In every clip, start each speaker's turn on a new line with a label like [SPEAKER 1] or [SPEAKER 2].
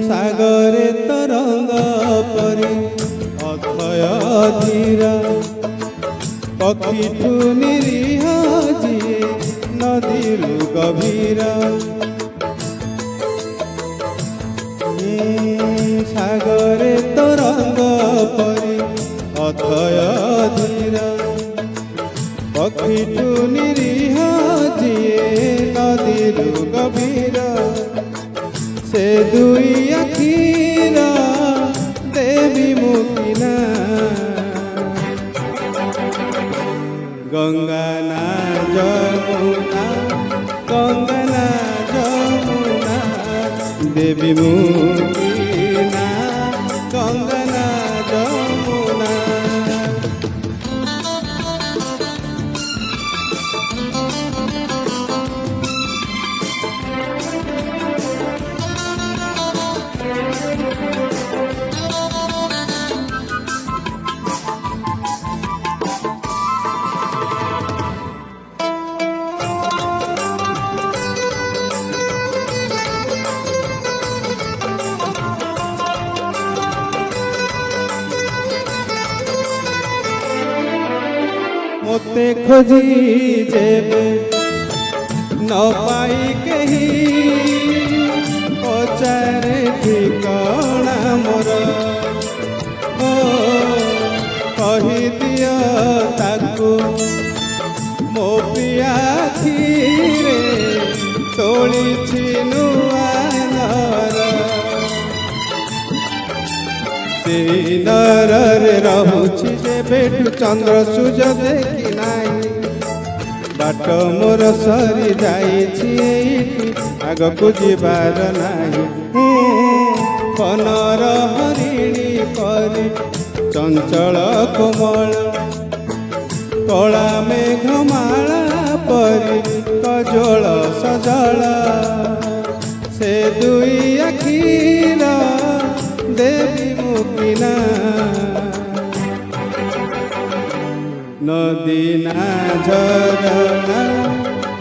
[SPEAKER 1] सागरे तरंग परी अथय धीरा पक्षीठू निरीह जी नदीरू गभीरा सागरे तरंग परी अथय धीरा पक्षीठू निरीह जी नदीरू गभीरा से दुई अखीरा देवी मुकिना गंगा ना जमुना गंगा ना जमुना देवी मुकिना गंगा ना जमुना मोते खोजी जेबे न पाई कही पचारे ठिकाना मोर ओ कही दियो ताकू मो पिया खीरे तोली नुआ नर नरे रहुछि जे बेटु चंद्र सूर्य देखी नाही बाट मोर सरी जाइछि एइठी आगकु जिबार नाही पनर हरिणी परी चंचल कोमल कला मेघमाला परी कजोल सजल से दुई अखीरा देवी मुकिना नदी ना झरना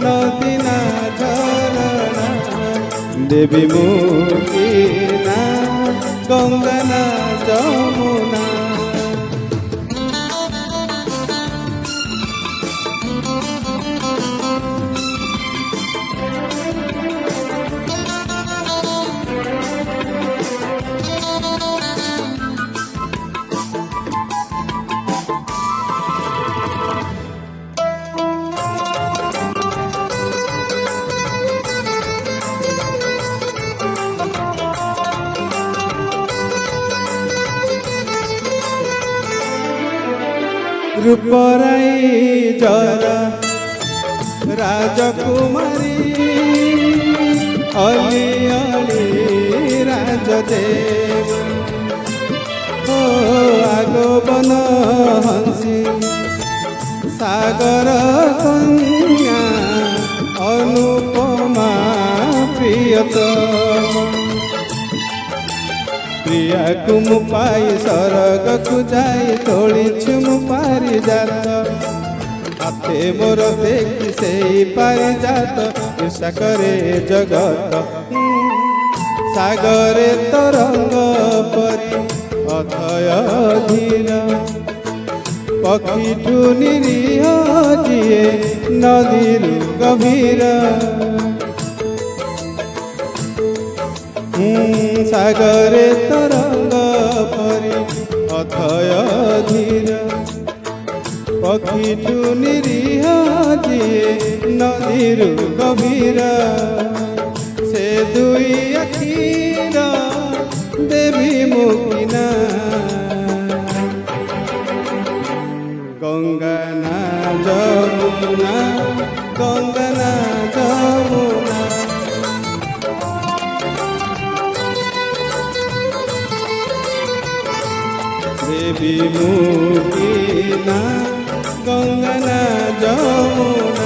[SPEAKER 1] नदी ना झरना देवी मुकिना गंगा ना जमुना रूपराई जरा राजकुमारी अली अली राजदेव ओ आगोबन हंसी सागर कन्या अनुपमा प्रियतम प्रिया को मु पाई सरग को जाई तोड़ी मु पारी जात हाथे मोर देखी से पारी जात ईर्षा करे जगत सागरे तरंग परी अथय धीरा पक्षीठू निरीह जिए नदीरू गभीरा सागरे तरंग परी अथय धीरा पक्षीठू निरीह जिए नदीरू गभीरा से दुई अखीरा देवी मुकिना गंगा ना जमुना गंगा ना जमुना देवी मुकिना गंगा ना जमुना